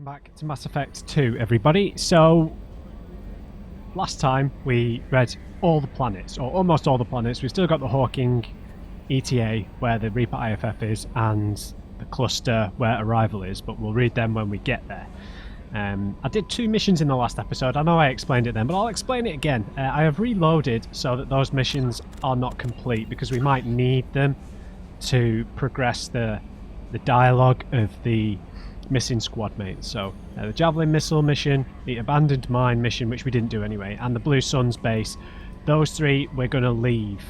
Welcome back to Mass Effect 2, everybody. So, last time we read all the planets, or almost all the planets. We've still got the Hawking ETA, where the Reaper IFF is, and the cluster where Arrival is, but we'll read them when we get there. I did 2 missions in the last episode. I know I explained it then, but I'll explain it again. I have reloaded so that those missions are not complete, because we might need them to progress the dialogue of the missing squad mates. So the Javelin missile mission, the abandoned mine mission, which we didn't do anyway, and the Blue Suns base. Those 3 we're going to leave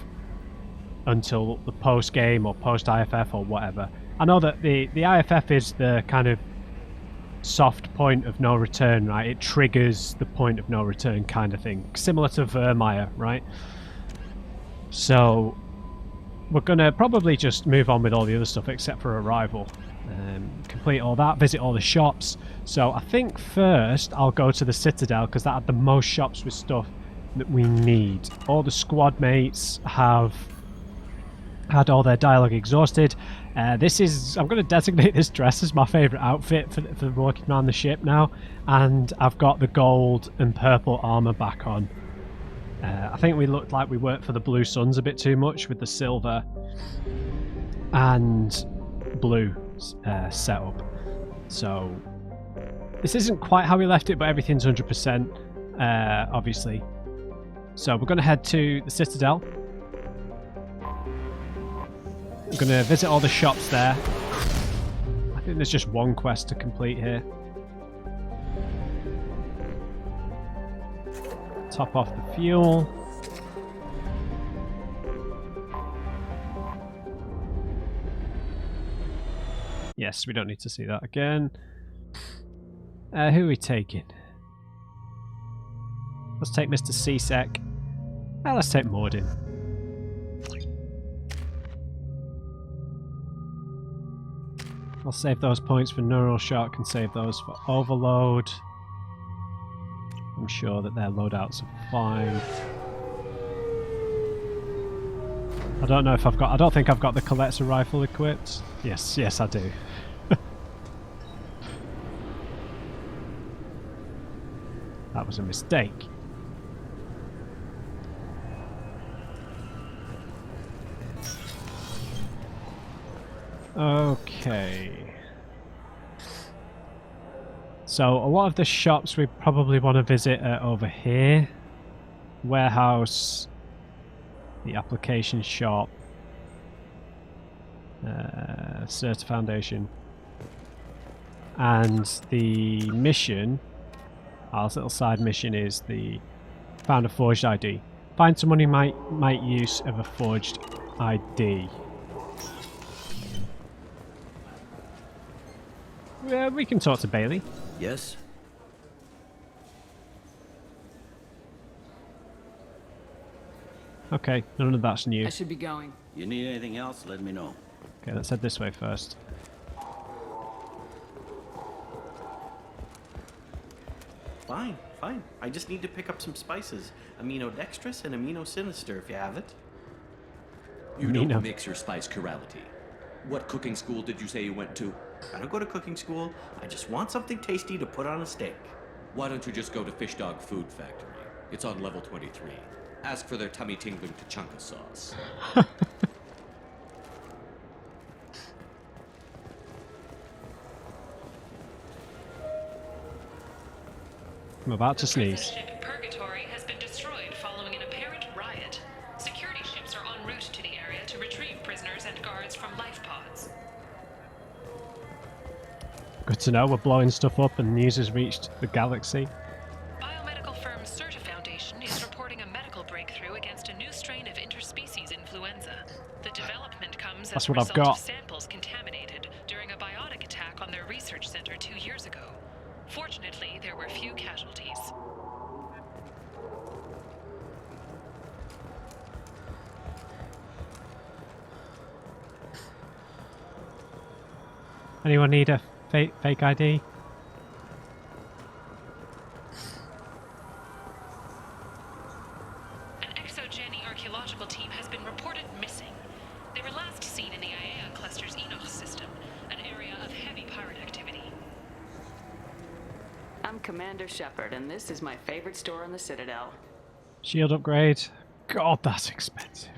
until the post game or post IFF or whatever. I know that the IFF is the kind of soft point of no return, right? It triggers the point of no return kind of thing, similar to Vermeer, right? So we're going to probably just move on with all the other stuff except for Arrival. Complete all that, visit all the shops. So I think first I'll go to the Citadel, because that had the most shops with stuff that we need. All the squad mates have had all their dialogue exhausted. I'm going to designate this dress as my favourite outfit for walking around the ship now, and I've got the gold and purple armour back on. I think we looked like we worked for the Blue Suns a bit too much with the silver and blue setup. So this isn't quite how we left it, but everything's 100%, obviously. So we're going to head to the Citadel. I'm going to visit all the shops there. I think there's just one quest to complete here. Top off the fuel. Yes, we don't need to see that again. Who are we taking? Let's take Mr. C-Sec. Let's take Mordin. I'll save those points for Neural Shock and save those for Overload. I'm sure that their loadouts are fine. I don't know if I've got... I don't think I've got the Collector rifle equipped. Yes, I do. That was a mistake. Okay. So a lot of the shops we probably want to visit are over here. Warehouse, the application shop, Certa Foundation, and the mission. Our little side mission is the found a forged ID. Find someone who might make use of a forged ID. We can talk to Bailey. Yes? Okay, none of that's new. I should be going. You need anything else, let me know. Okay, let's head this way first. Fine. I just need to pick up some spices. Aminodextrous and aminosinister, if you have it. You don't mix your spice chirality. What cooking school did you say you went to? I don't go to cooking school. I just want something tasty to put on a steak. Why don't you just go to Fish Dog Food Factory? It's on level 23. Ask for their tummy-tingling tachanka sauce. I'm about to sneeze. Ship Purgatory has been destroyed following an apparent riot. Security ships are en route to the area to retrieve prisoners and guards from life pods. Good to know. We're blowing stuff up and news has reached the galaxy. Biomedical firm Certa Foundation is reporting a medical breakthrough against a new strain of interspecies influenza. The development comes as a result of samples contaminated during a biotic attack on their research center 2 years ago. Fortunately, there were few casualties. Anyone need a fake ID? An exogeny archaeological team has been reported missing. They were last seen in the IAEA cluster's Enoch system, an area of heavy pirate activity. I'm Commander Shepard, and this is my favorite store on the Citadel. Shield upgrade. God, that's expensive.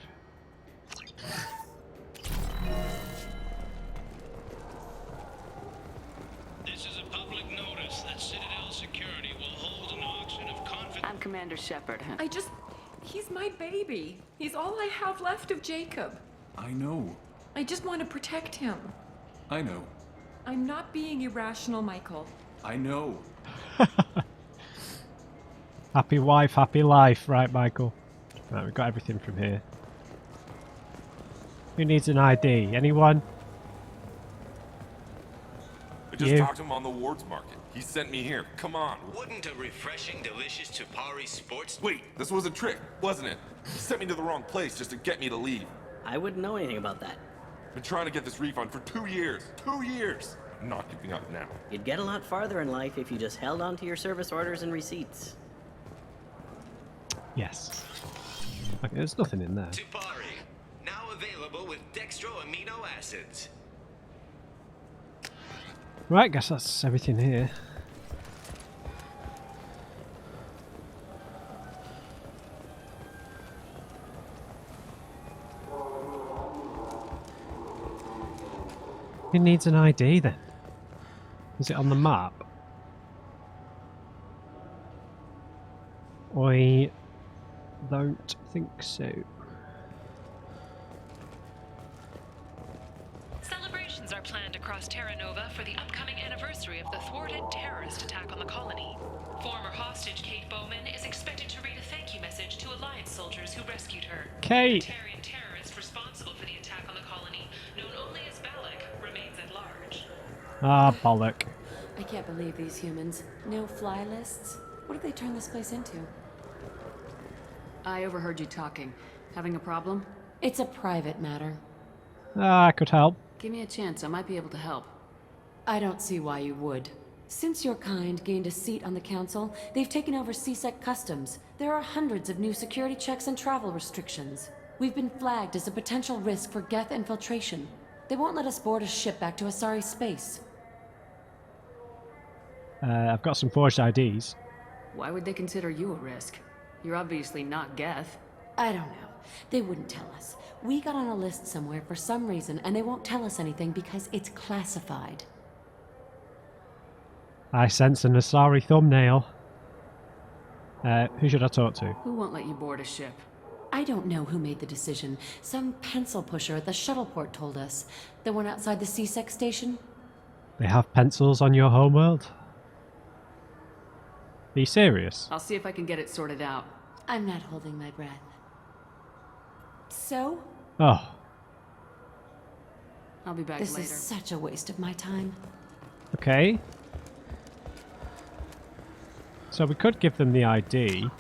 This is a public notice that Citadel Security will hold an auction of confidential... I'm Commander Shepard. He's my baby. He's all I have left of Jacob. I know. I just want to protect him. I know. I'm not being irrational, Michael. I know. Happy wife, happy life. Right, Michael. Right, we've got everything from here. Who needs an ID? Anyone? I just You? talked to him on the Wards Market. He sent me here. Come on. Wouldn't a refreshing, delicious Tupari sports... Wait, this was a trick, wasn't it? He sent me to the wrong place just to get me to leave. I wouldn't know anything about that. Been trying to get this refund for 2 years. 2 years! I'm not giving up now. You'd get a lot farther in life if you just held on to your service orders and receipts. Yes. Okay, there's nothing in there. Tupari, now available with dextro amino acids. Right, guess that's everything here. Who needs an ID then? Is it on the map? I don't think so. Celebrations are planned across Terra Nova for the upcoming anniversary of the thwarted terrorist attack on the colony. Former hostage Kate Bowman is expected to read a thank you message to Alliance soldiers who rescued her. Kate! The Terran terrorist responsible for the attack on the colony, known only as Balak, remains at large. Ah, bollock. I can't believe these humans. No fly lists? What have they turned this place into? I overheard you talking. Having a problem? It's a private matter. Ah, I could help. Give me a chance, I might be able to help. I don't see why you would. Since your kind gained a seat on the council, they've taken over CSEC customs. There are hundreds of new security checks and travel restrictions. We've been flagged as a potential risk for Geth infiltration. They won't let us board a ship back to Asari space. I've got some forged IDs. Why would they consider you a risk? You're obviously not Geth. I don't know. They wouldn't tell us. We got on a list somewhere for some reason, and they won't tell us anything because it's classified. I sense an Asari thumbnail. Who should I talk to? Who won't let you board a ship? I don't know who made the decision. Some pencil pusher at the shuttleport told us. The one outside the CSEC station? They have pencils on your homeworld? Are you serious? I'll see if I can get it sorted out. I'm not holding my breath. So? Oh. I'll be back This later. is such a waste of my time. Okay. So we could give them the ID.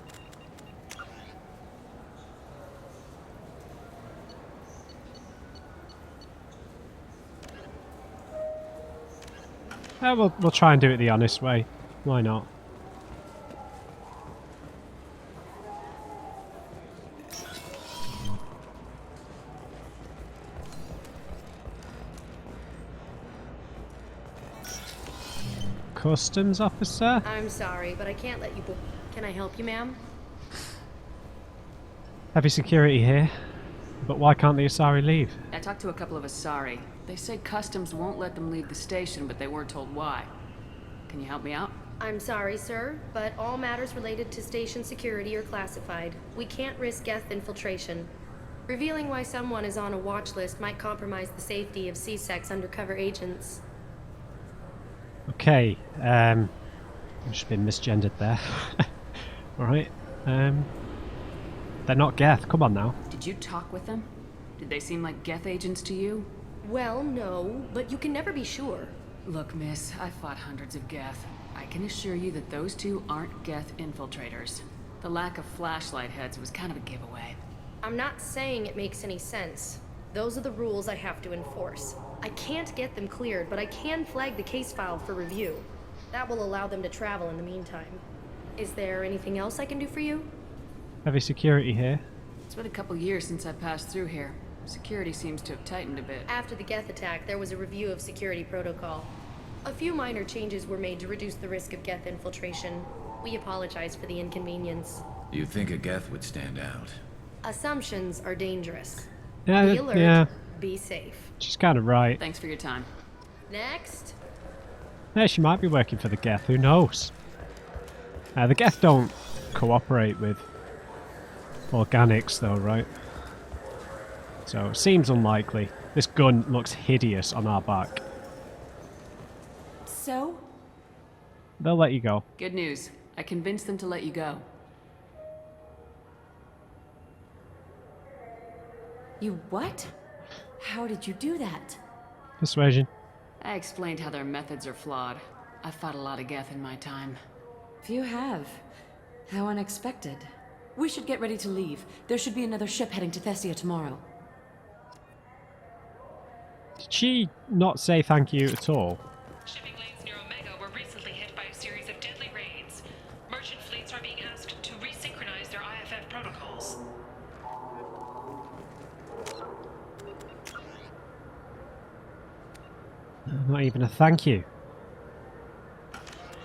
We'll try and do it the honest way. Why not? Customs officer? I'm sorry, but I can't let you book. Can I help you, ma'am? Heavy security here. But why can't the Asari leave? I talked to a couple of Asari. They say customs won't let them leave the station, but they weren't told why. Can you help me out? I'm sorry, sir, but all matters related to station security are classified. We can't risk Geth infiltration. Revealing why someone is on a watch list might compromise the safety of CSEC's undercover agents. Okay, I've just been misgendered there. Alright, they're not Geth, come on now. Did you talk with them? Did they seem like Geth agents to you? Well, no, but you can never be sure. Look, miss, I fought hundreds of Geth. I can assure you that those two aren't Geth infiltrators. The lack of flashlight heads was kind of a giveaway. I'm not saying it makes any sense. Those are the rules I have to enforce. I can't get them cleared, but I can flag the case file for review. That will allow them to travel in the meantime. Is there anything else I can do for you? Heavy security here. It's been a couple years since I passed through here. Security seems to have tightened a bit. After the Geth attack, there was a review of security protocol. A few minor changes were made to reduce the risk of Geth infiltration. We apologize for the inconvenience. You'd think a Geth would stand out. Assumptions are dangerous. Yeah, Be alert, yeah. be safe. She's kind of right. Thanks for your time. Next. Yeah, she might be working for the Geth, who knows? The Geth don't cooperate with organics though, right? So, it seems unlikely. This gun looks hideous on our back. So? They'll let you go. Good news. I convinced them to let you go. You what? How did you do that? Persuasion. I explained how their methods are flawed. I've fought a lot of Geth in my time. You have. How unexpected. We should get ready to leave. There should be another ship heading to Thessia tomorrow. Did she not say thank you at all? Shipping lanes near Omega were recently hit by a series of deadly raids. Merchant fleets are being asked to resynchronize their IFF protocols. Not even a thank you.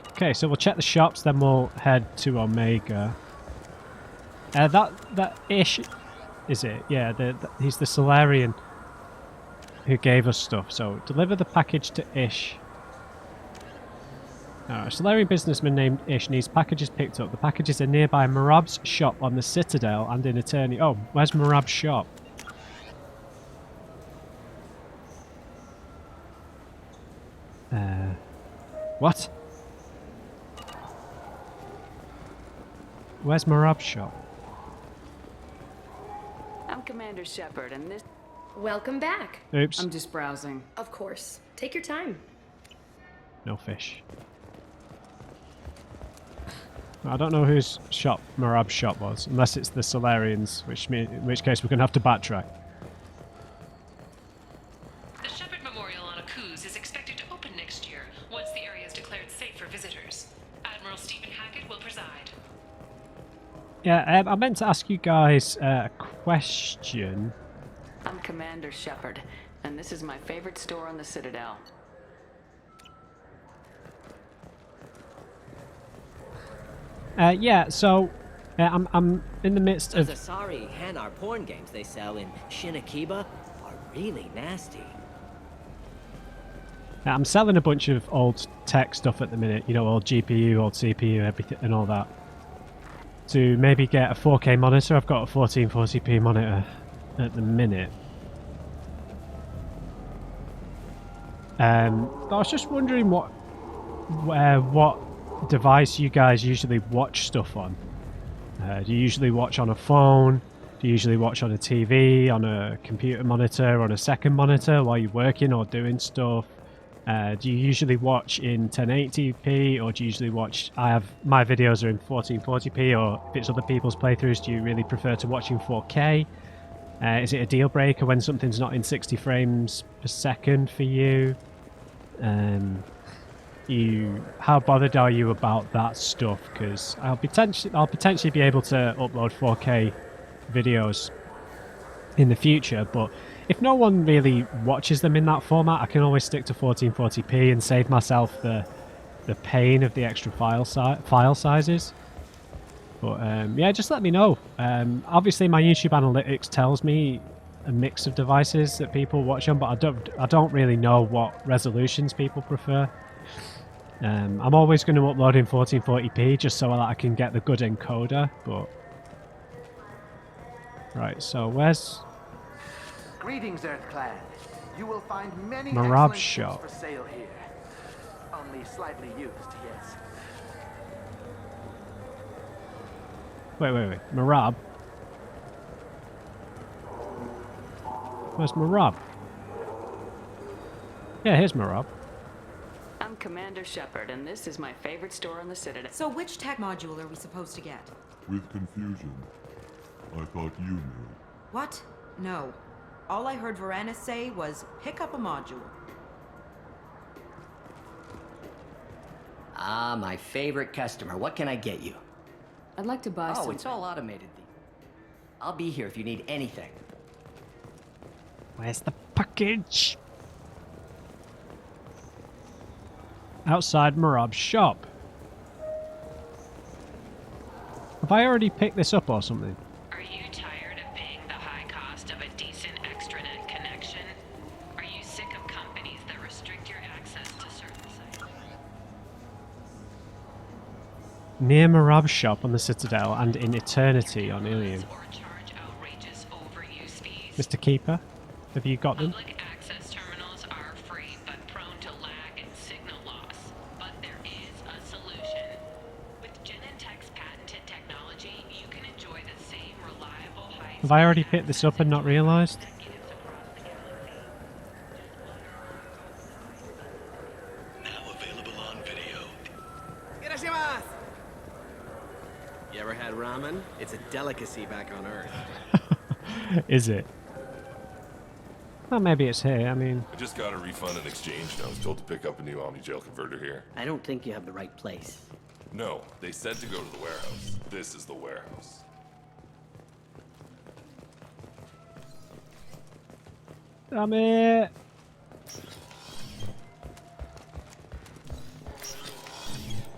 Okay, so we'll check the shops, then we'll head to Omega. That Ish, is it? Yeah, he's the Solarian who gave us stuff. So deliver the package to Ish. A Solarian businessman named Ish needs packages picked up. The packages are nearby Marab's shop on the Citadel and in Eternia. Oh, where's Marab's shop? What? Where's Marab's shop? I'm Commander Shepard, and this... Welcome back. Oops. I'm just browsing. Of course. Take your time. No fish. I don't know whose shop Marab's shop was, unless it's the Solarians, in which case we're going to have to backtrack. The Shepard Memorial on Akuz is expected to open next year, once the area is declared safe for visitors. Admiral Stephen Hackett will preside. Yeah, I meant to ask you guys a question. I'm Commander Shepard, and this is my favorite store on the Citadel. Yeah, so I'm in the midst of... The Asari Hanar porn games they sell in Shinakiba are really nasty. I'm selling a bunch of old tech stuff at the minute, you know, old GPU, old CPU, everything, and all that. To maybe get a 4K monitor. I've got a 1440p monitor at the minute. I was just wondering what device you guys usually watch stuff on. Do you usually watch on a phone? Do you usually watch on a TV, on a computer monitor, on a second monitor while you're working or doing stuff? Do you usually watch in 1080p, or do you usually watch... my videos are in 1440p, or if it's other people's playthroughs, do you really prefer to watch in 4K? Is it a deal breaker when something's not in 60 frames per second for you? How bothered are you about that stuff? Because I'll potentially be able to upload 4K videos in the future, but if no one really watches them in that format, I can always stick to 1440p and save myself the pain of the extra file sizes. But yeah, just let me know. Obviously, my YouTube analytics tells me a mix of devices that people watch on, but I don't really know what resolutions people prefer. I'm always going to upload in 1440p just so that I can get the good encoder. But right, so where's Greetings, EarthClan. You will find many Marab's excellent shop goods for sale here. Only slightly used, yes. Wait. Marab? Where's Marab? Yeah, here's Marab. I'm Commander Shepard, and this is my favorite store on the Citadel. So which tech module are we supposed to get? With confusion. I thought you knew. What? No. All I heard Verner say was, pick up a module. Ah, my favorite customer. What can I get you? I'd like to buy some... Oh, it's all automated. I'll be here if you need anything. Where's the package? outside Marab's shop. Have I already picked this up or something? Are you tired of paying the high cost of a decent extranet connection? Are you sick of companies that restrict your access to certain sites? Near Marab's shop on the Citadel and in Eternity on Illium. Mr. Keeper, have you got them? Public access terminals are free but prone to lag and signal loss. But there is a solution. With Genentech's patented technology, you can enjoy the same reliable high. Have I already picked this up and not realised? Now available on video. You ever had ramen? It's a delicacy back on Earth. Is it? Well, maybe it's here. I mean, I just got a refund and exchange, and I was told to pick up a new Omni-Jail converter here. I don't think you have the right place. No, they said to go to the warehouse. This is the warehouse. damn it!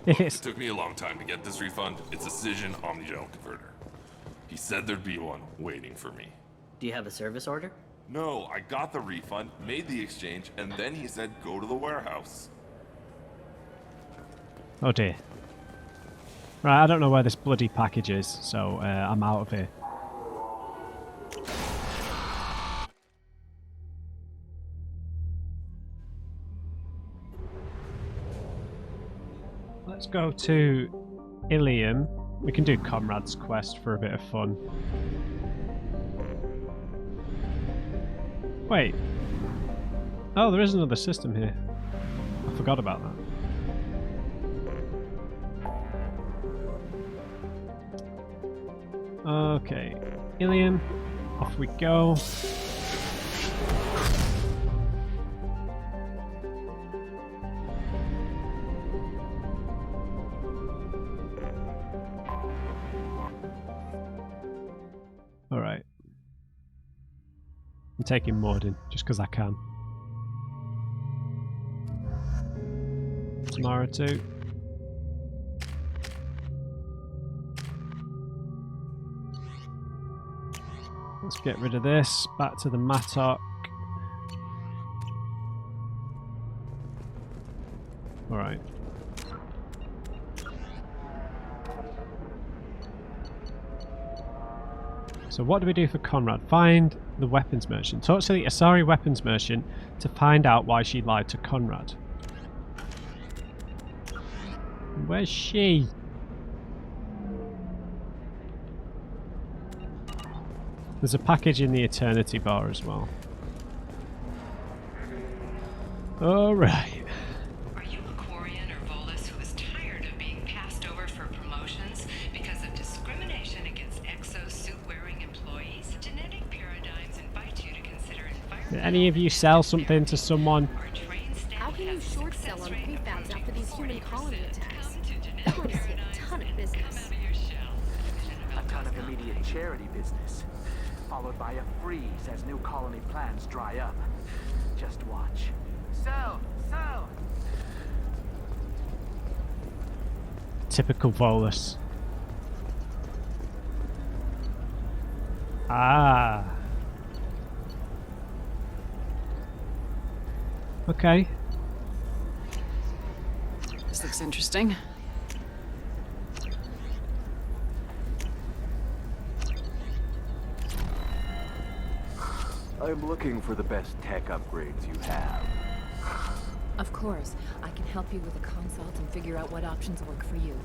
It took me a long time to get this refund. It's a Cision Omni-Jail converter. He said there'd be one waiting for me. Do you have a service order? No, I got the refund, made the exchange, and then he said go to the warehouse. Oh dear. Right, I don't know where this bloody package is, so I'm out of here. Let's go to Illium. We can do Conrad's quest for a bit of fun. Wait. Oh, there is another system here. I forgot about that. Okay. Illium. Off we go. Alright. I'm taking Morden, just because I can. Tamara too. Let's get rid of this. Back to the Mattock. Alright. So what do we do for Conrad? Find the weapons merchant. Talk to the Asari weapons merchant to find out why she lied to Conrad. Where's she? There's a package in the Eternity bar as well. Alright. Are you a Quarian or Volus who is tired of being passed over for promotions because of discrimination against exosuit-wearing employees? Genetic paradigms invite you to consider environmental... Did any of you sell something to someone? How can you short sell on prefabs after these human colony attacks? That would see a ton of business. A ton of immediate charity business, followed by a freeze as new colony plans dry up. Just watch. Sell! Sell! Typical Volus. Ah. Okay. This looks interesting. I'm looking for the best tech upgrades you have. Of course. I can help you with a consult and figure out what options work for you.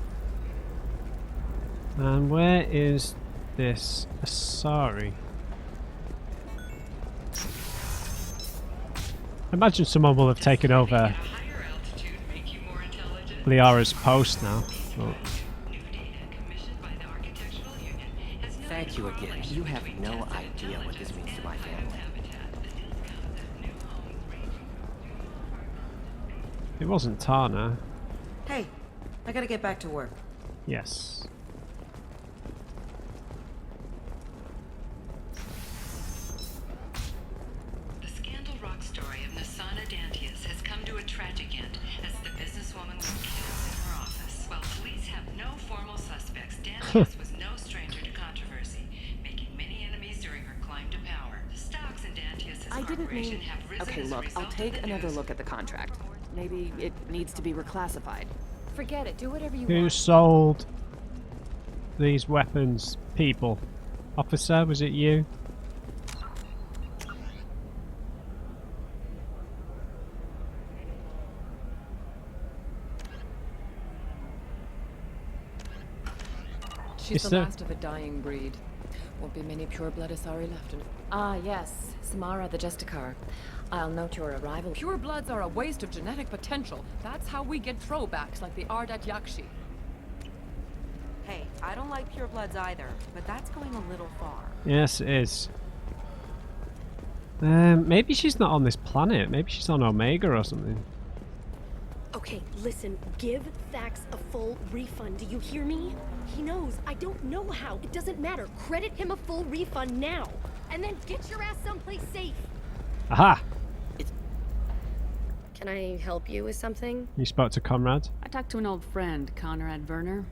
And where is this Asari? I imagine someone will have taken over Liara's post now. But... Thank you again. You have no idea what this means to my family. It wasn't Tana. Hey, I gotta get back to work. Yes. The Scandal Rock story of Nasana Dantius has come to a tragic end as the businesswoman businesswoman was killed in her office. While police have no formal suspects, Dantius was no stranger to controversy, making many enemies during her climb to power. The stocks in Dantius' corporation have risen Okay, as a look, result I'll take of the another news. look at the contract. Maybe it needs to be reclassified. Forget it. Do whatever you Who want. sold these weapons? People. Officer, was it you? She's Is the there- last of a dying breed. Won't be many pure-blood Asari left in. Ah, yes. Samara the Justicar. I'll note your arrival. Pure-bloods are a waste of genetic potential. That's how we get throwbacks like the Ardat Yakshi. Hey, I don't like purebloods either, but that's going a little far. Yes, it is. Maybe she's not on this planet. Maybe she's on Omega or something. Okay, listen, give Thax a full refund. Do you hear me? He knows. I don't know how. It doesn't matter. Credit him a full refund now. And then get your ass someplace safe. Aha! Can I help you with something? You spoke to Conrad? I talked to an old friend, Conrad Verner.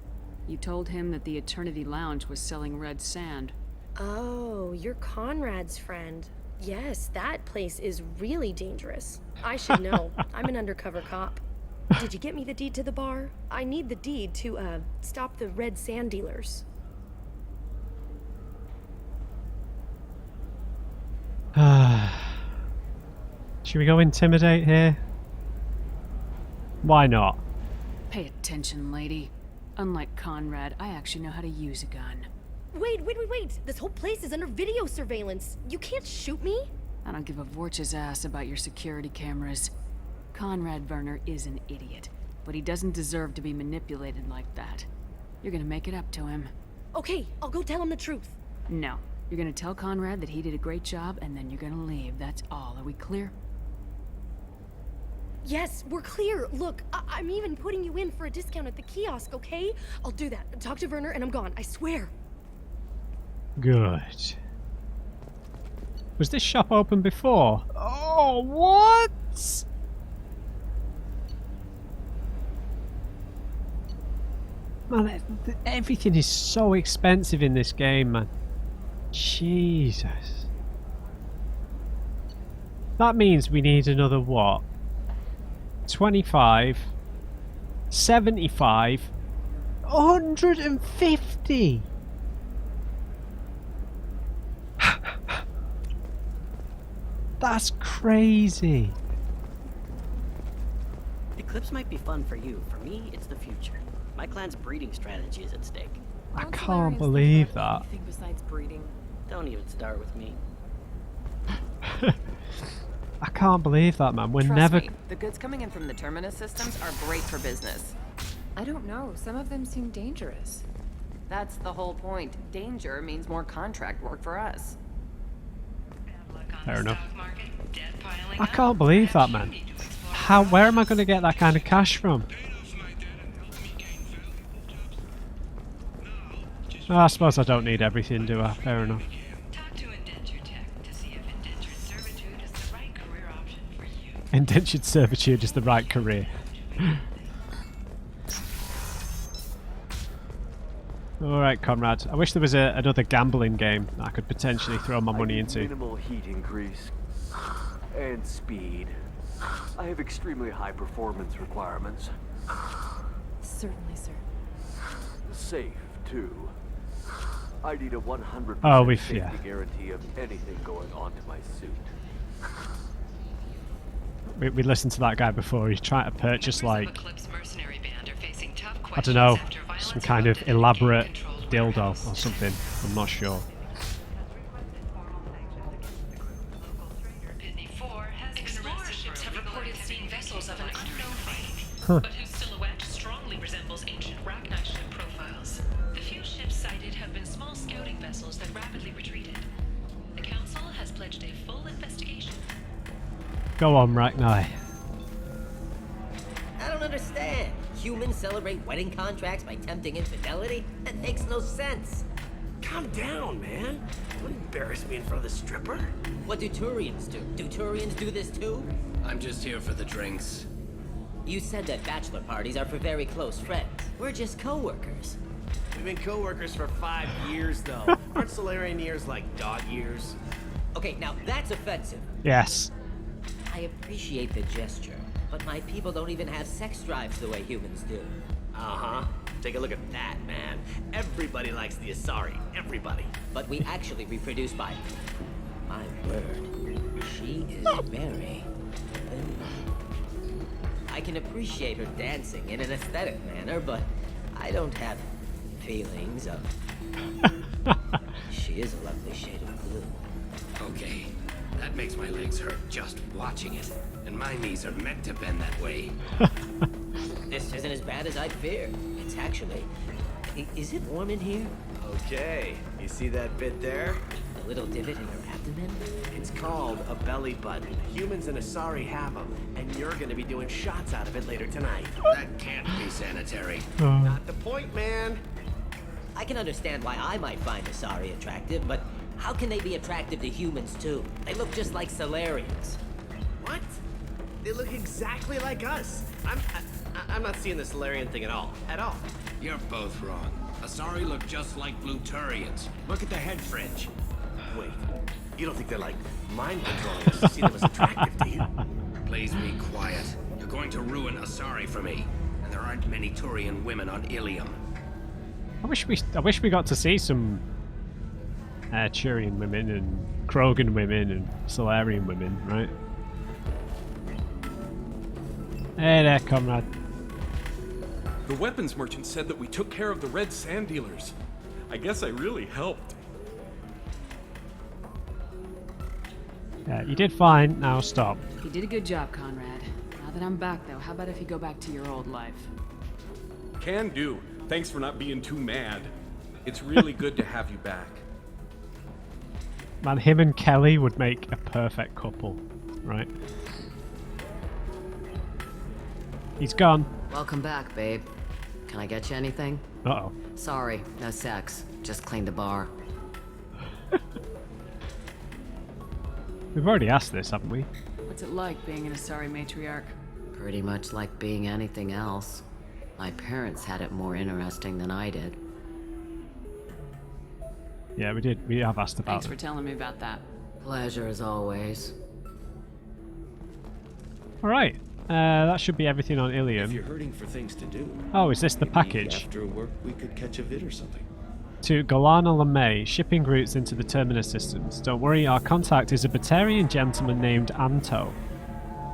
You told him that the Eternity Lounge was selling red sand. Oh, you're Conrad's friend. Yes, that place is really dangerous. I should know. I'm an undercover cop. Did you get me the deed to the bar? I need the deed to, stop the red sand dealers. Should we go intimidate here? Why not? Pay attention, lady. Unlike Conrad, I actually know how to use a gun. Wait. This whole place is under video surveillance. You can't shoot me? I don't give a Vorch's ass about your security cameras. Conrad Verner is an idiot, but he doesn't deserve to be manipulated like that. You're gonna make it up to him. Okay, I'll go tell him the truth. No. You're gonna tell Conrad that he did a great job, and then you're gonna leave. That's all. Are we clear? Yes, we're clear. Look, I'm even putting you in for a discount at the kiosk, okay? I'll do that. Talk to Verner and I'm gone, I swear. Good. Was this shop open before? Oh, what? Man, everything is so expensive in this game, man. Jesus. That means we need another what? 25, 75, 150. That's crazy. Eclipse might be fun for you. For me, it's the future. My clan's breeding strategy is at stake. I can't believe that. Anything besides breeding? Don't even start with me. I can't believe that, man. We're Trust never. me, the goods coming in from the Terminus systems are great for business. I don't know. Some of them seem dangerous. That's the whole point. Danger means more contract work for us. Fair enough. I can't believe that, man. Where am I going to get that kind of cash from? Oh, I suppose I don't need everything, do I? Fair enough. Indentured servitude is the right career. Alright, Conrad. I wish there was another gambling game that I could potentially throw my money into. Minimal heat increase. And speed. I have extremely high performance requirements. Certainly, sir. Safe, too. I need a 100% Oh, safety yeah. guarantee of anything going onto my suit. We listened to that guy before. He's trying to purchase, like, I don't know, some kind of elaborate dildo or something. I'm not sure. Explorerships have reported seeing vessels of an unknown rank, but whose silhouette strongly resembles ancient Rachni ship profiles. The few ships sighted have been small scouting vessels that rapidly retreated. The Council has pledged a full investigation. Go on, Rachni. I don't understand. Humans celebrate wedding contracts by tempting infidelity? That makes no sense. Calm down, man. Don't embarrass me in front of the stripper. What do Turians do? Do Turians do this too? I'm just here for the drinks. You said that bachelor parties are for very close friends. We're just co-workers. We've been co-workers for 5 years, though. Aren't Solarian years like dog years? Okay, now that's offensive. Yes. I appreciate the gesture, but my people don't even have sex drives the way humans do. Uh-huh. Take a look at that, man. Everybody likes the Asari. Everybody. But we actually reproduce by... My word. She is very... I can appreciate her dancing in an aesthetic manner, but I don't have feelings of... She is a lovely shade of blue. Okay, that makes my legs hurt just watching it. And my knees are meant to bend that way. This isn't as bad as I'd feared. It's actually... Is it warm in here? Okay, you see that bit there? A little divot in her abdomen? It's called a belly button. Humans and Asari have them, and you're gonna be doing shots out of it later tonight. That can't be sanitary. Not the point, man. I can understand why I might find Asari attractive, but how can they be attractive to humans too? They look just like Solarians. What? They look exactly like us. I'm not seeing the Solarian thing at all. At all. You're both wrong. Asari look just like Bluturians. Look at the head fringe. Wait, you don't think they're like mind controlling us to see them as attractive, do you? Please be quiet. You're going to ruin Asari for me. And there aren't many Turian women on Illium. I wish we got to see some Turian women and Krogan women and Solarian women, right? Hey there, Conrad. The weapons merchant said that we took care of the red sand dealers. I guess I really helped. Yeah, you did fine. Now stop. You did a good job, Conrad. Now that I'm back, though, how about if you go back to your old life? Can do. Thanks for not being too mad. It's really good to have you back. Man, him and Kelly would make a perfect couple, right? He's gone. Welcome back, babe. Can I get you anything? Uh-oh. Sorry, no sex. Just cleaned the bar. We've already asked this, haven't we? What's it like being an Asari matriarch? Pretty much like being anything else. My parents had it more interesting than I did. Yeah, we did. We have asked about Thanks for telling me about that. Pleasure as always. Alright. That should be everything on Illium. If you're hurting for things to do. Oh, is this the maybe package? After work, we could catch a vid or something. To Galana LeMay, shipping routes into the Terminus systems. Don't worry, our contact is a Batarian gentleman named Anto.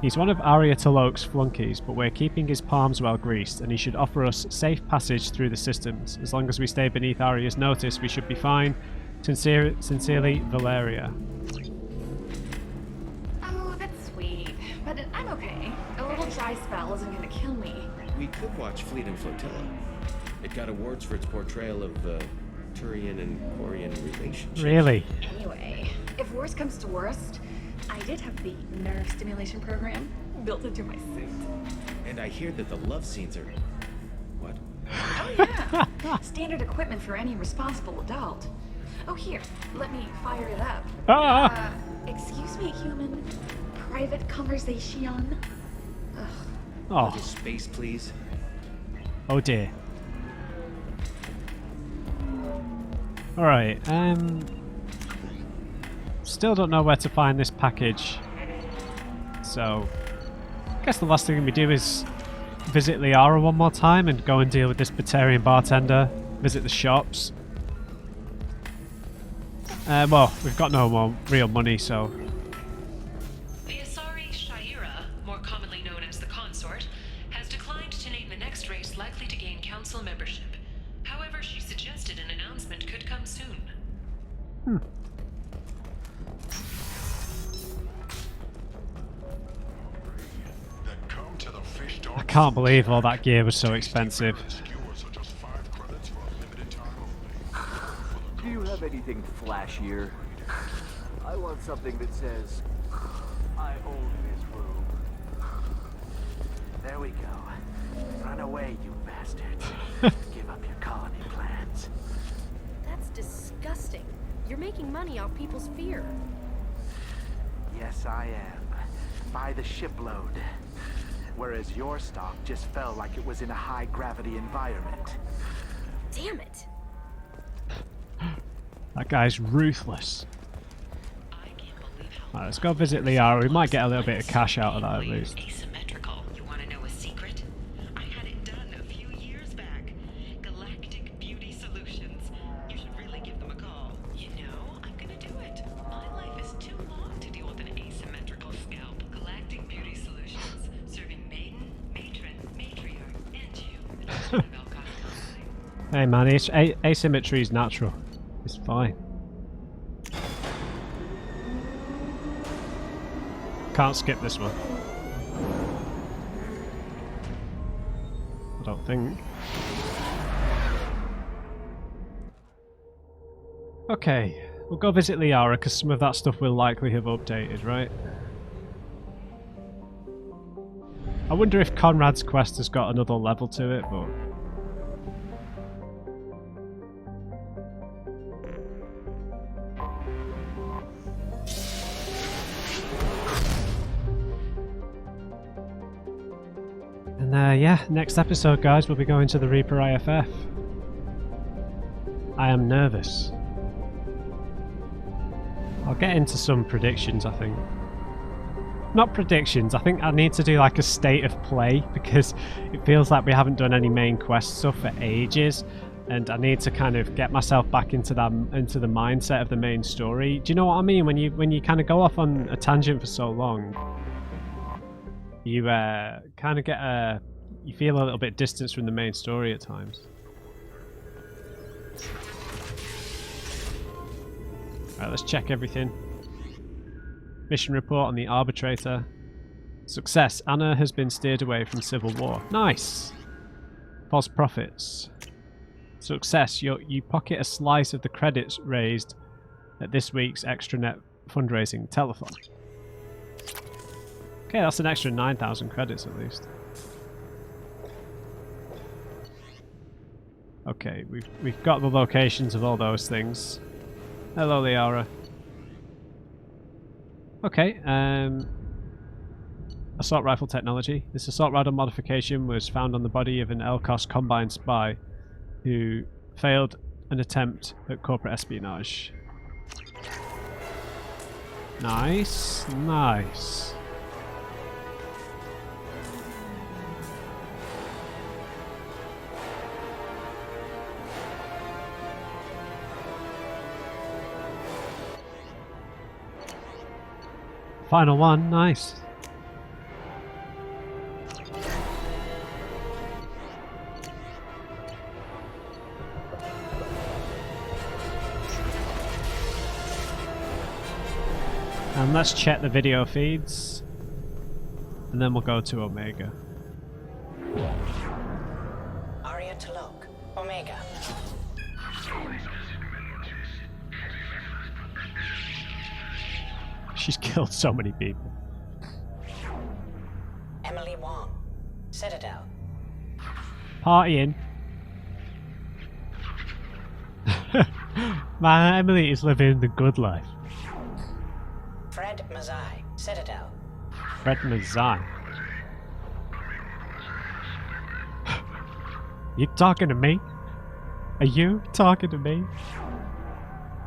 He's one of Arya Talok's flunkies, but we're keeping his palms well greased, and he should offer us safe passage through the systems. As long as we stay beneath Arya's notice, we should be fine. Sincerely, Valeria. Oh, that's sweet. But I'm okay. A little dry spell isn't gonna kill me. We could watch Fleet and Flotilla. It got awards for its portrayal of Turian and Quarian relationships. Really? Anyway, if worst comes to worst, I did have the nerve stimulation program built into my suit. And I hear that the love scenes are... What? Oh yeah, standard equipment for any responsible adult. Oh here, let me fire it up. Excuse me, human. Private conversation. Ugh. Oh. Little space, please. Oh dear. Alright, still don't know where to find this package. So, I guess the last thing we do is visit Liara one more time and go and deal with this Batarian bartender, visit the shops. Well, we've got no more real money, so... The Asari Shaira, more commonly known as the Consort, has declined to name the next race likely to gain council membership. However, she suggested an announcement could come soon. I can't believe all that gear was so expensive. Do you have anything flashier? I want something that says, I own this room. There we go. Run away, you bastards. Give up your colony plans. That's disgusting. You're making money off people's fear. Yes, I am. By the shipload. whereas your stock just fell like it was in a high-gravity environment. Damn it. That guy's ruthless. Right, let's go visit Liara. We might get a little bit of cash out of that at least. Asymmetrical. You want to know a secret? I had it done a few years back. Galactic Beauty Solutions. You should really give them a call. You know, I'm gonna do it. My life is too long to deal with an asymmetrical scalp. Galactic Beauty Solutions. Serving maiden, matron, matriarch, and you. Hey man, asymmetry is natural. It's fine. Can't skip this one. I don't think. Okay, we'll go visit Liara because some of that stuff will likely have updated, right? I wonder if Conrad's quest has got another level to it, but... And yeah, next episode, guys, we'll be going to the Reaper IFF. I am nervous. I'll get into some predictions, I think. Not predictions, I think I need to do like a state of play because it feels like we haven't done any main quest stuff for ages, and I need to kind of get myself back into the mindset of the main story. Do you know what I mean? When you kind of go off on a tangent for so long, you kind of get you feel a little bit distanced from the main story at times. Right, let's check everything. Mission report on the arbitrator. Success. Anna has been steered away from civil war. Nice. False profits. Success. You pocket a slice of the credits raised at this week's extranet fundraising telethon. Okay, that's an extra 9,000 credits at least. Okay, we've got the locations of all those things. Hello, Liara. Okay, assault rifle technology. This assault rifle modification was found on the body of an Elkos Combine spy who failed an attempt at corporate espionage. Nice, nice. Final one, nice. And let's check the video feeds, and then we'll go to Omega. Aria Talok, Omega. She's killed so many people. Emily Wong, Citadel. Partying. Man, Emily is living the good life. Fred Mazai, Citadel. Fred Mazai. You talking to me? Are you talking to me?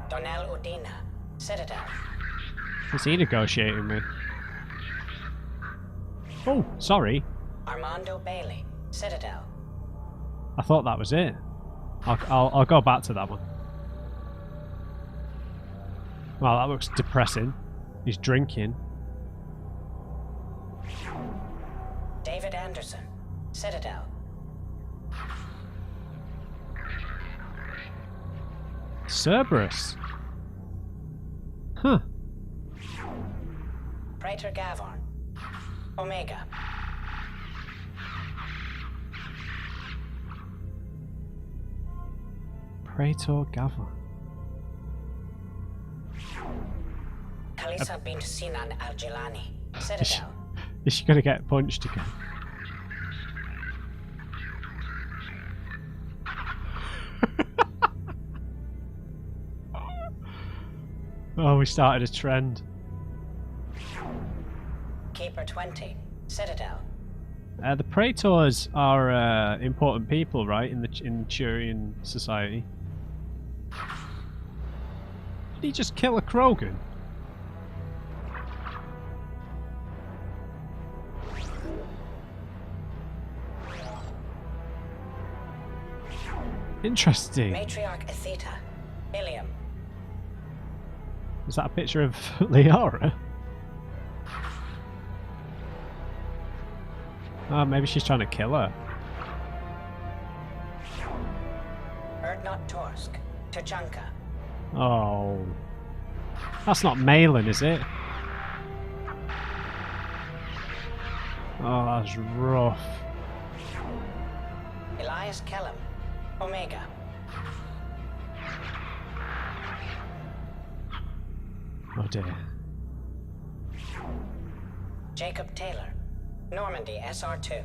Donnell Udina, Citadel. Is he negotiating me? Oh, sorry. Armando Bailey, Citadel. I thought that was it. I'll go back to that one. Well, that looks depressing. He's drinking. David Anderson, Citadel. Cerberus. Huh. Praetor Gavorn, Omega. Praetor Gavorn. Kalisa bint Sinan Al-Jilani, Citadel. Is she gonna get punched again? Oh, we started a trend. Keeper 20, Citadel. The Praetors are important people, right, in Turian society. Did he just kill a Krogan? Interesting. Matriarch Atheta, Illium. Is that a picture of Liara? Oh, maybe she's trying to kill her. Erdnot Torsk, Tuchanka. Oh. That's not Malin, is it? Oh, that's rough. Elias Kellam, Omega. Oh dear. Jacob Taylor, Normandy SR2.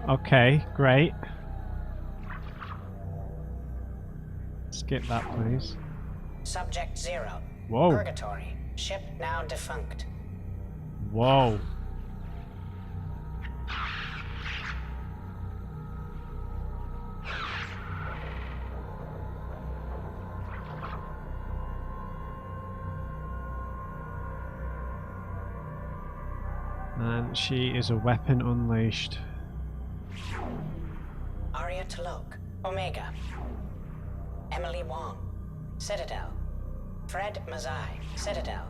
Okay, great. Skip that, please. Subject 0. Whoa. Purgatory. Ship now defunct. Whoa. And she is a weapon unleashed. Arya Talok, Omega. Emily Wong, Citadel. Fred Mazai, Citadel.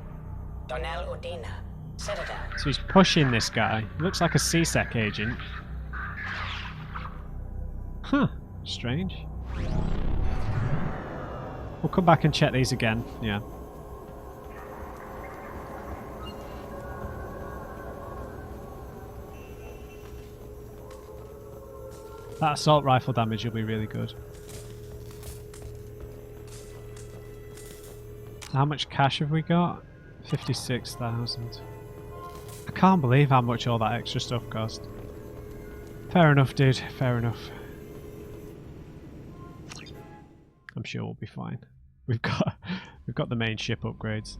Donnell Udina, Citadel. So he's pushing this guy. He looks like a CSEC agent. Huh. Strange. We'll come back and check these again. Yeah. That assault rifle damage will be really good. How much cash have we got? 56,000. I can't believe how much all that extra stuff cost. Fair enough, dude. Fair enough. I'm sure we'll be fine. We've got the main ship upgrades.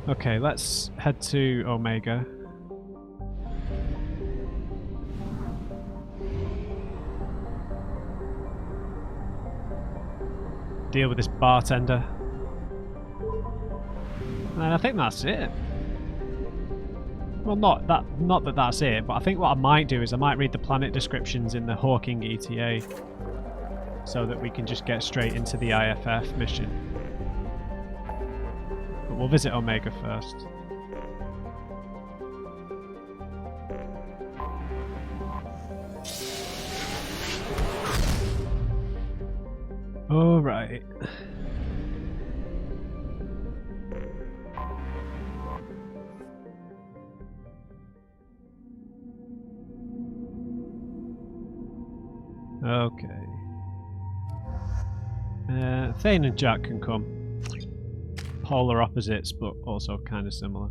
Okay, let's head to Omega. Deal with this bartender. And I think that's it. Well, not that that's it, but I think what I might do is I might read the planet descriptions in the Hawking ETA so that we can just get straight into the IFF mission. But we'll visit Omega first. All right. Okay. Thane and Jack can come. Polar opposites, but also kind of similar.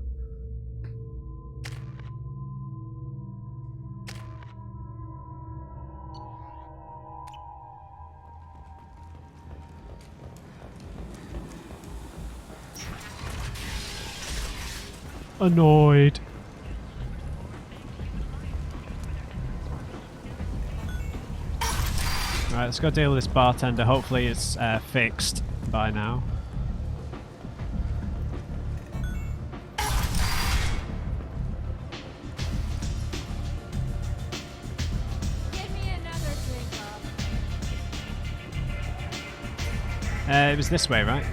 Annoyed. Alright, let's go deal with this bartender. Hopefully it's fixed by now. Give me another drink up. It was this way, right?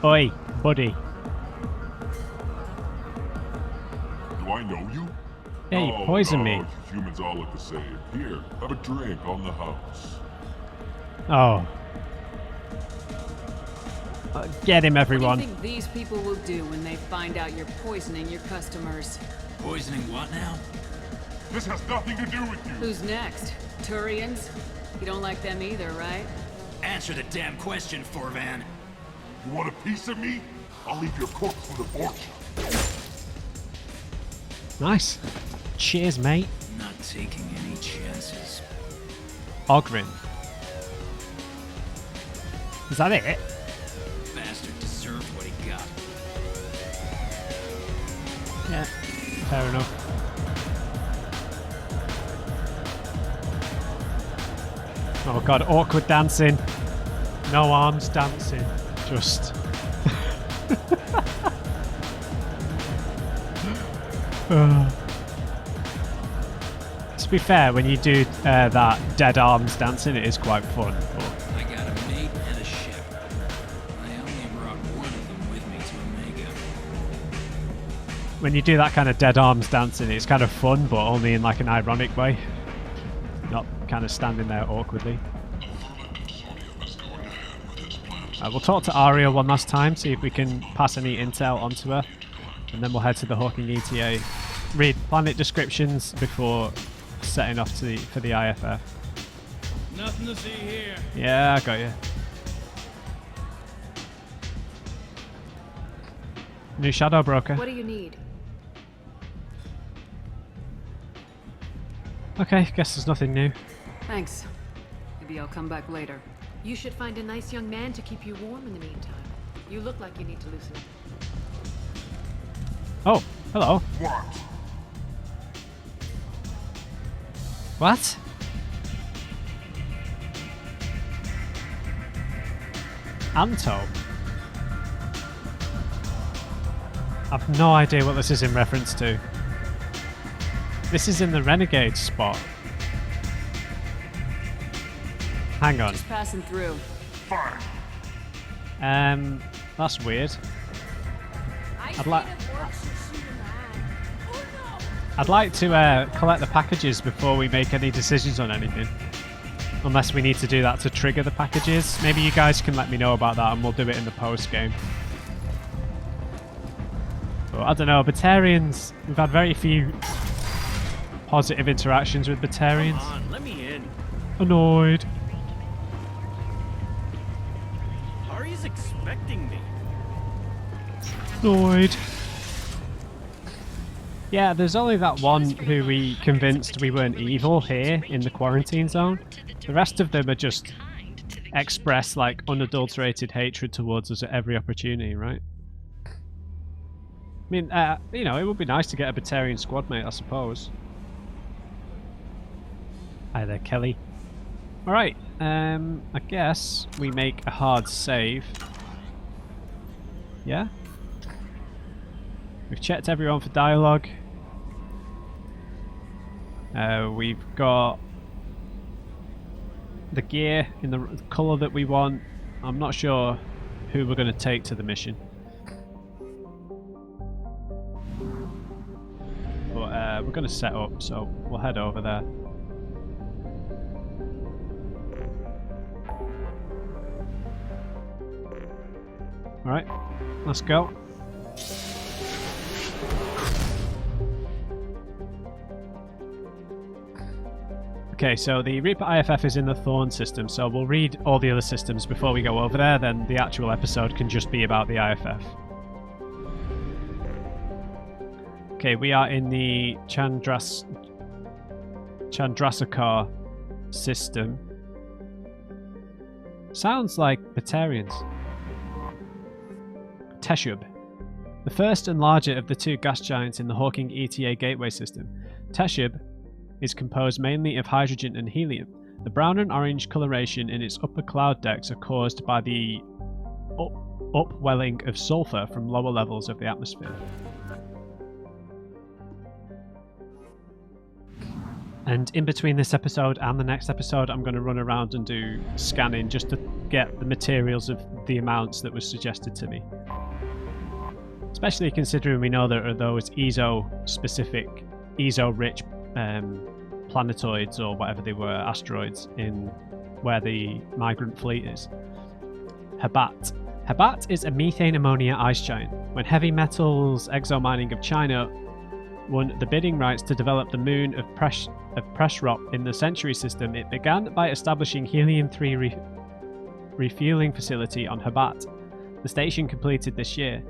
Oi, buddy. Do I know you? Yeah, you poisoned me. Humans all look the same. Here, have a drink on the house. Oh. Get him, everyone. What do you think these people will do when they find out you're poisoning your customers? Poisoning what now? This has nothing to do with you. Who's next? Turians? You don't like them either, right? Answer the damn question, Forvan. You want a piece of me? I'll leave your corpse for the fortune. Nice. Cheers, mate. Not taking any chances. Ogrin. Is that it? Bastard deserved what he got. Yeah, fair enough. Oh god, awkward dancing. No arms dancing. Just... To be fair, when you do that dead arms dancing, it is quite fun. But... I got a mate and a ship. I only brought one of them with me to Omega. When you do that kind of dead arms dancing, it's kind of fun, but only in like an ironic way. Not kind of standing there awkwardly. We'll talk to Aria one last time, see if we can pass any intel onto her, and then we'll head to the Hawking ETA. Read planet descriptions before setting off to for the IFF. Nothing to see here. Yeah, I got you. New Shadow Broker. What do you need? Okay, guess there's nothing new. Thanks. Maybe I'll come back later. You should find a nice young man to keep you warm in the meantime. You look like you need to loosen up. Oh, hello. What? What? Anto? I've no idea what this is in reference to. This is in the Renegade spot. Hang on. Just passing through. Fine. That's weird. I'd like to collect the packages before we make any decisions on anything. Unless we need to do that to trigger the packages. Maybe you guys can let me know about that and we'll do it in the post game. But I don't know, Batarians, we've had very few positive interactions with Batarians. Come on, let me in. Annoyed. Hari's expecting me. Annoyed. Yeah, there's only that one who we convinced we weren't evil here in the quarantine zone. The rest of them are just express like unadulterated hatred towards us at every opportunity, right? I mean, you know, it would be nice to get a Batarian squad mate, I suppose. Hi there, Kelly. Alright, I guess we make a hard save. Yeah? We've checked everyone for dialogue. We've got the gear in the colour that we want. I'm not sure who we're going to take to the mission. But we're going to set up, so we'll head over there. Alright, let's go. Okay, so the Reaper IFF is in the Thorn system, so we'll read all the other systems before we go over there, then the actual episode can just be about the IFF. Okay, we are in the Chandrasekhar system. Sounds like Batarians. Teshub, the first and larger of the two gas giants in the Hawking ETA gateway system. Teshub is composed mainly of hydrogen and helium. The brown and orange coloration in its upper cloud decks are caused by the upwelling of sulfur from lower levels of the atmosphere. And in between this episode and the next episode, I'm going to run around and do scanning just to get the materials of the amounts that was suggested to me. Especially considering we know there are those ESO-specific, ESO-rich planetoids or whatever they were, asteroids, in where the migrant fleet is. Habat. Habat is a methane ammonia ice giant. When heavy metals exomining of China won the bidding rights to develop the moon of Preshrop in the Century system, it began by establishing Helium-3 refueling facility on Habat. The station, completed this year,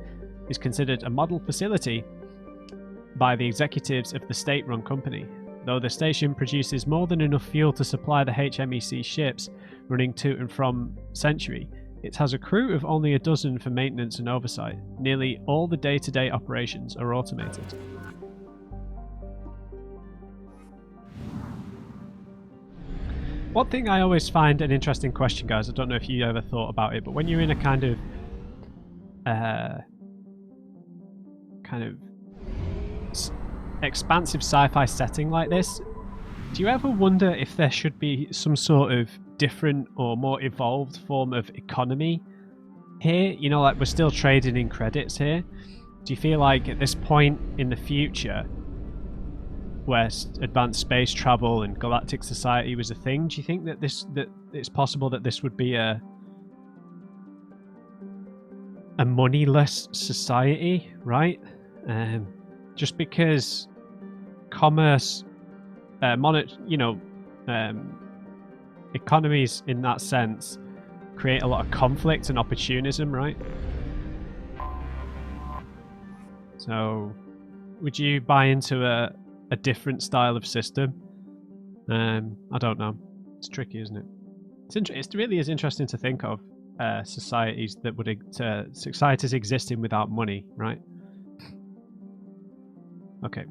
is considered a model facility by the executives of the state-run company. Though the station produces more than enough fuel to supply the HMEC ships running to and from Century, it has a crew of only a dozen for maintenance and oversight. Nearly all the day-to-day operations are automated. One thing I always find an interesting question, guys, I don't know if you ever thought about it, but when you're in a kind of expansive sci-fi setting like this, do you ever wonder if there should be some sort of different or more evolved form of economy here? You know, like we're still trading in credits here. Do you feel like at this point in the future, where advanced space travel and galactic society was a thing, do you think that it's possible that this would be a moneyless society, right? Just because commerce, economies in that sense create a lot of conflict and opportunism, right? So, would you buy into a different style of system? I don't know. It's tricky, isn't it? It really is interesting to think of societies that would societies existing without money, right? Okay.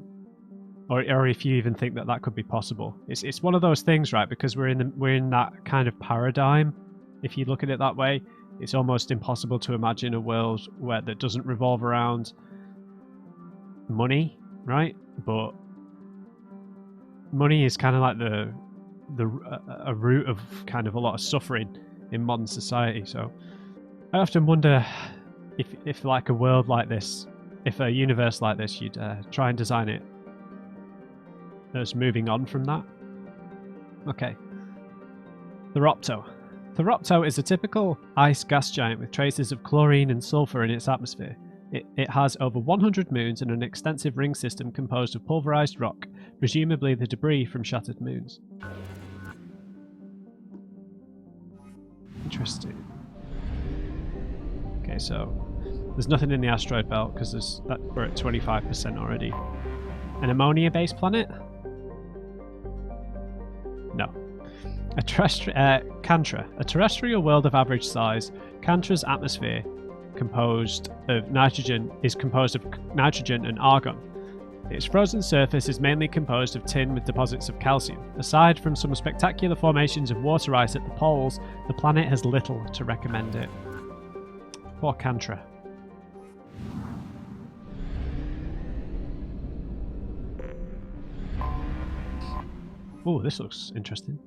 Or if you even think that could be possible, it's one of those things, right? Because we're in that kind of paradigm. If you look at it that way, it's almost impossible to imagine a world that doesn't revolve around money, right? But money is kind of like a root of kind of a lot of suffering in modern society. So I often wonder if like a world like this, if a universe like this, you'd try and design it as moving on from that. Okay. Theropto. Theropto is a typical ice gas giant with traces of chlorine and sulfur in its atmosphere. It has over 100 moons and an extensive ring system composed of pulverized rock, presumably the debris from shattered moons. Interesting. Okay, so there's nothing in the asteroid belt because we're at 25% already. An ammonia-based planet? No. Cantra. A terrestrial world of average size. Cantra's atmosphere is composed of nitrogen and argon. Its frozen surface is mainly composed of tin with deposits of calcium. Aside from some spectacular formations of water ice at the poles, the planet has little to recommend it. Poor Cantra. Oh, this looks interesting.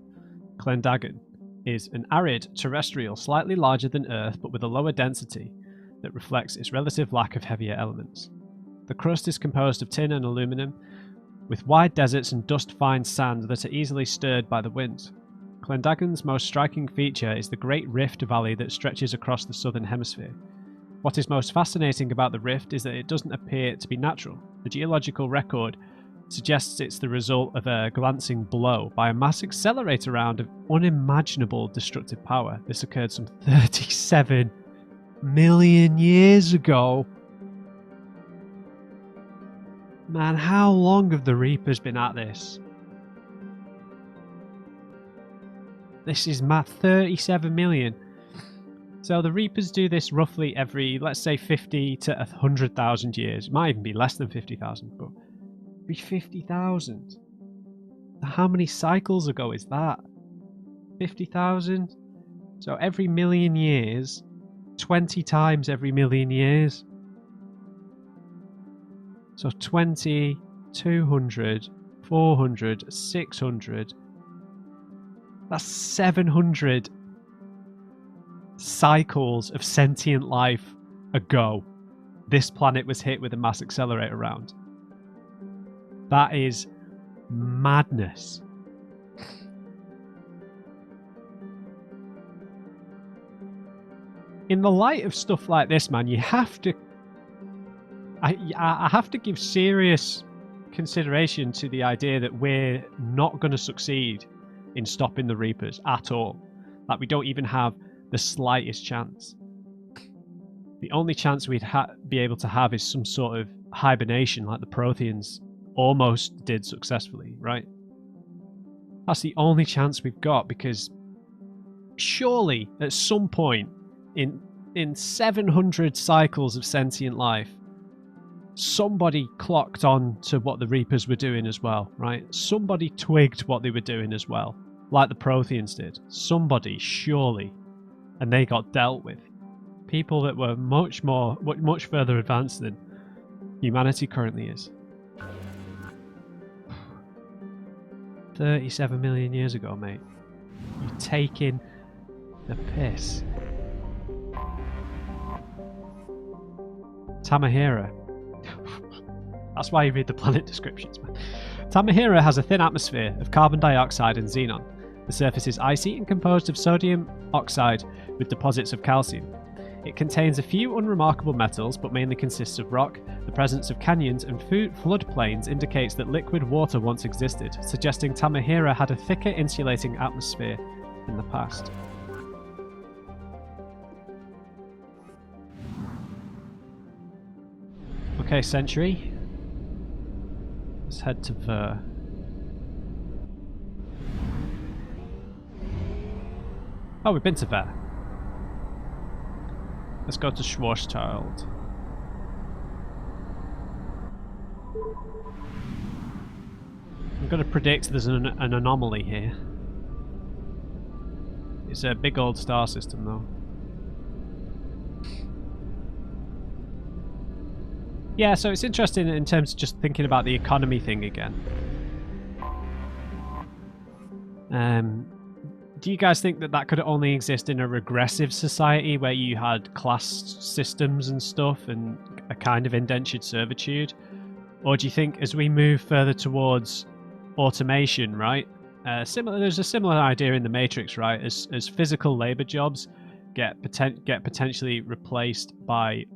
Clendagon is an arid terrestrial, slightly larger than Earth but with a lower density that reflects its relative lack of heavier elements. The crust is composed of tin and aluminum, with wide deserts and dust-fine sand that are easily stirred by the winds. Clendagon's most striking feature is the Great Rift Valley that stretches across the southern hemisphere. What is most fascinating about the rift is that it doesn't appear to be natural. The geological record suggests it's the result of a glancing blow by a mass accelerator round of unimaginable destructive power. This occurred some 37 million years ago. Man, how long have the Reapers been at this? This is math, 37 million. So the Reapers do this roughly every, let's say, 50 to 100,000 years. It might even be less than 50,000, but every 50,000. How many cycles ago is that? 50,000? So every million years, 20 times every million years. So 20, 200, 400, 600. That's 700 cycles of sentient life ago. This planet was hit with a mass accelerator round. That is madness. In the light of stuff like this, man, you have to... I have to give serious consideration to the idea that we're not going to succeed in stopping the Reapers at all. Like, we don't even have the slightest chance. The only chance we'd be able to have is some sort of hibernation like the Protheans almost did successfully, right? That's the only chance we've got, because surely at some point in 700 cycles of sentient life, somebody clocked on to what the Reapers were doing as well, right? Somebody twigged what they were doing as well, like the Protheans did. Somebody, surely. And they got dealt with. People that were much further advanced than humanity currently is. 37 million years ago, mate. You're taking the piss. Tamahira. That's why you read the planet descriptions, man. Tamahira has a thin atmosphere of carbon dioxide and xenon. The surface is icy and composed of sodium oxide with deposits of calcium. It contains a few unremarkable metals, but mainly consists of rock. The presence of canyons and floodplains indicates that liquid water once existed, suggesting Tamahira had a thicker insulating atmosphere in the past. Okay, Sentry. Let's head to Ver. Oh, we've been to Ver. Let's go to Schwarzschild. I'm going to predict there's an anomaly here. It's a big old star system, though. Yeah, so it's interesting in terms of just thinking about the economy thing again. Do you guys think that could only exist in a regressive society where you had class systems and stuff and a kind of indentured servitude? Or do you think as we move further towards automation, right? There's a similar idea in the Matrix, right? As physical labor jobs get potentially replaced by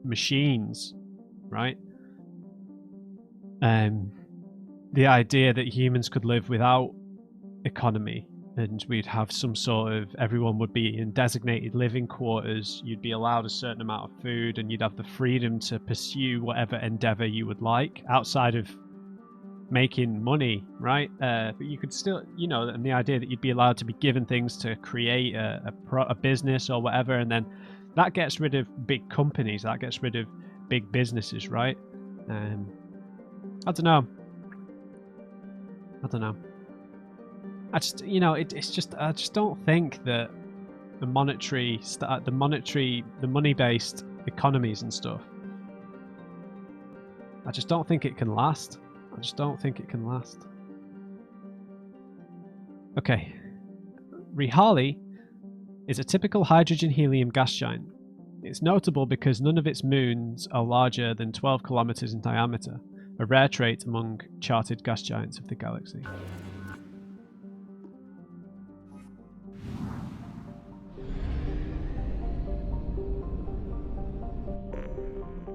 machines, right? The idea that humans could live without economy, and we'd have some sort of, everyone would be in designated living quarters, you'd be allowed a certain amount of food, and you'd have the freedom to pursue whatever endeavor you would like outside of making money, right? But you could still, and the idea that you'd be allowed to be given things to create a business or whatever, and then that gets rid of big companies, that gets rid of big businesses, right? I don't know. I just, I just don't think that the money-based economies and stuff, I just don't think it can last. Okay. Rihali is a typical hydrogen-helium gas giant. It's notable because none of its moons are larger than 12 kilometers in diameter, a rare trait among charted gas giants of the galaxy.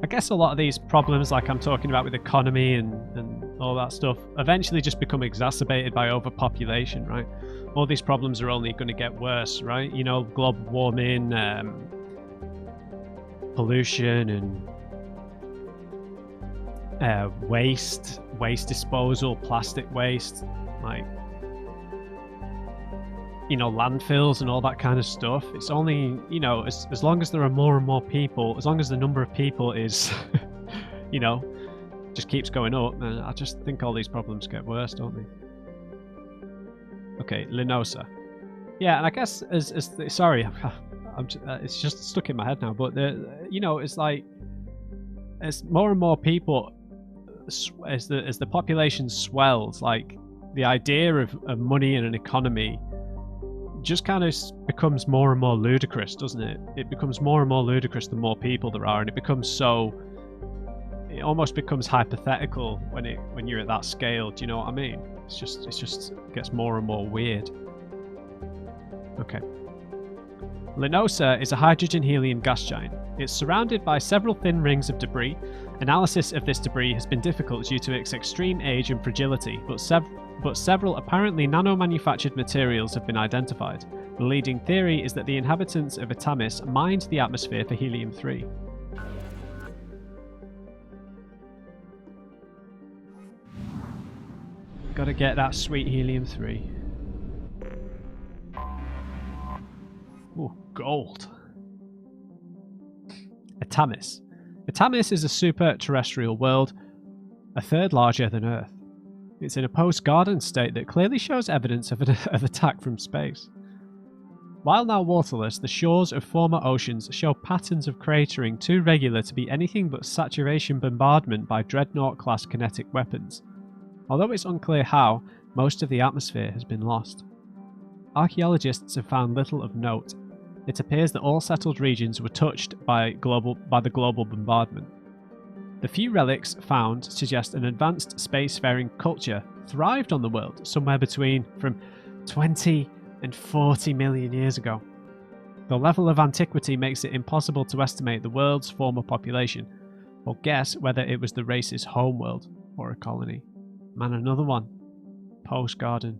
I guess a lot of these problems, like I'm talking about with economy and all that stuff, eventually just become exacerbated by overpopulation, right? All these problems are only going to get worse, right? Global warming, pollution, and waste disposal, plastic waste, like, landfills and all that kind of stuff. It's only, as long as there are more and more people, as long as the number of people is, just keeps going up, and I just think all these problems get worse, don't they? Okay, Linosa. Yeah, and I guess sorry, it's just stuck in my head now, but it's like, as more and more people, as the population swells, like, the idea of money and an economy just kind of becomes more and more ludicrous, doesn't it? It becomes more and more ludicrous the more people there are, and it almost becomes hypothetical when you're at that scale. Do you know what I mean? It just gets more and more weird. Okay. Linosa is a hydrogen-helium gas giant. It's surrounded by several thin rings of debris, Analysis of this debris has been difficult due to its extreme age and fragility, but several apparently nano-manufactured materials have been identified. The leading theory is that the inhabitants of Atamis mined the atmosphere for helium-3. Gotta get that sweet helium-3. Ooh, gold. Atamis. Atamis is a super-terrestrial world, a third larger than Earth. It's in a post-garden state that clearly shows evidence of attack from space. While now waterless, the shores of former oceans show patterns of cratering too regular to be anything but saturation bombardment by dreadnought-class kinetic weapons. Although it's unclear how, most of the atmosphere has been lost. Archaeologists have found little of note. It appears that all settled regions were touched by the global bombardment. The few relics found suggest an advanced spacefaring culture thrived on the world somewhere between from 20 and 40 million years ago. The level of antiquity makes it impossible to estimate the world's former population, or guess whether it was the race's homeworld or a colony. Man, another one. Post-garden.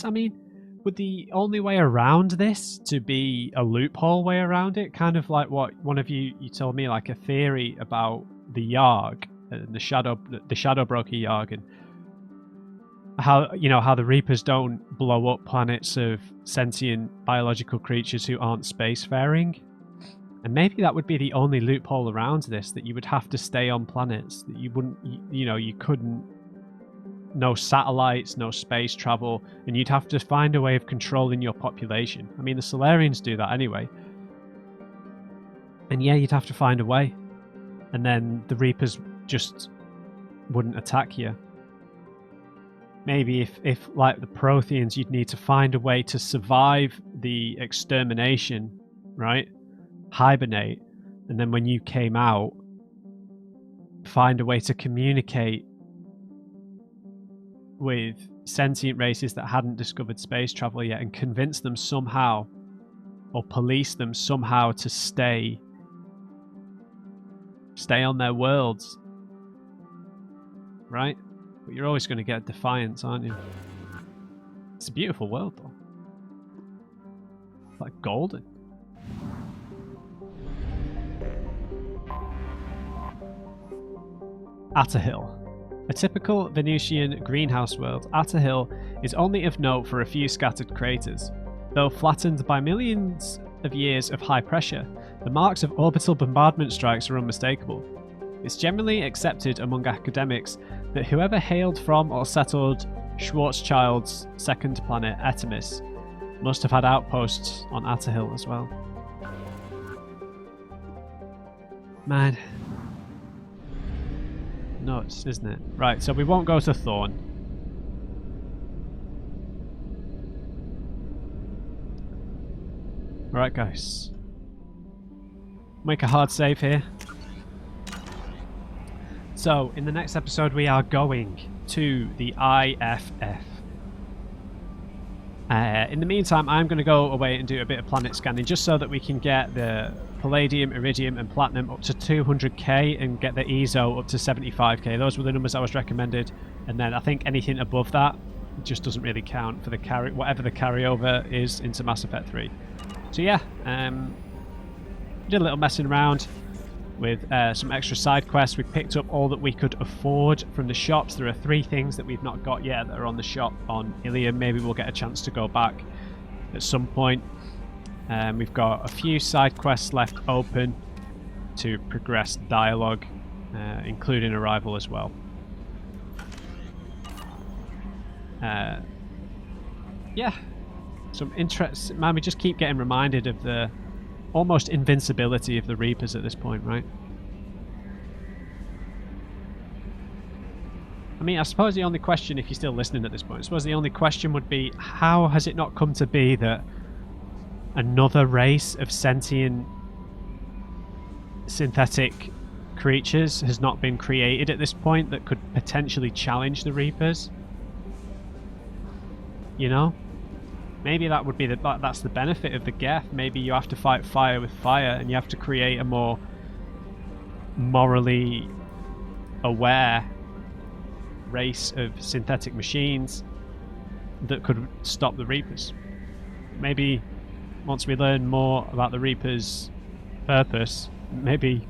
I mean, would the only way around this to be a loophole way around it? Kind of like what one of you told me, like a theory about the Yarg and the Shadow Broker Yarg, and how the Reapers don't blow up planets of sentient biological creatures who aren't spacefaring. And maybe that would be the only loophole around this, that you would have to stay on planets, that you wouldn't, you couldn't. No satellites, no space travel, and you'd have to find a way of controlling your population. I mean, the Solarians do that anyway. And yeah, you'd have to find a way. And then the Reapers just wouldn't attack you. Maybe if like the Protheans, you'd need to find a way to survive the extermination, right? Hibernate. And then when you came out, find a way to communicate with sentient races that hadn't discovered space travel yet and convince them somehow, or police them somehow, to stay on their worlds, right? But you're always going to get defiance, aren't you? It's a beautiful world though. It's like golden. Atahil. A typical Venusian greenhouse world, Atahil is only of note for a few scattered craters. Though flattened by millions of years of high pressure, the marks of orbital bombardment strikes are unmistakable. It's generally accepted among academics that whoever hailed from or settled Schwarzschild's second planet, Artemis, must have had outposts on Atahil as well. Man. Nuts, isn't it? Right, so we won't go to Thorn. Alright, guys. Make a hard save here. So, in the next episode, we are going to the IFF. In the meantime, I'm going to go away and do a bit of planet scanning just so that we can get the Palladium, Iridium and Platinum up to 200k and get the ESO up to 75k. Those were the numbers I was recommended, and then I think anything above that just doesn't really count for the whatever the carryover is into Mass Effect 3. So yeah, did a little messing around with some extra side quests. We picked up all that we could afford from the shops. There are 3 things that we've not got yet that are on the shop on Illium. Maybe we'll get a chance to go back at some point. We've got a few side quests left open to progress dialogue, including Arrival as well. Yeah, some interest. Man, we just keep getting reminded of the almost invincibility of the Reapers at this point, right? I mean, I suppose the only question, if you're still listening at this point, I suppose the only question would be, how has it not come to be that another race of sentient synthetic creatures has not been created at this point that could potentially challenge the Reapers? You know? maybe that would be that's the benefit of the Geth. Maybe you have to fight fire with fire, and you have to create a more morally aware race of synthetic machines that could stop the Reapers. Maybe once we learn more about the Reapers' purpose, maybe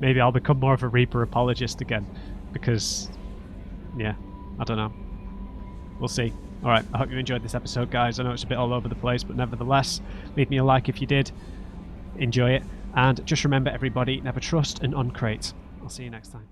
maybe I'll become more of a Reaper apologist again, because yeah, I don't know. We'll see. Alright, I hope you enjoyed this episode, guys. I know it's a bit all over the place, but nevertheless, leave me a like if you did. Enjoy it. And just remember, everybody, never trust an uncrate. I'll see you next time.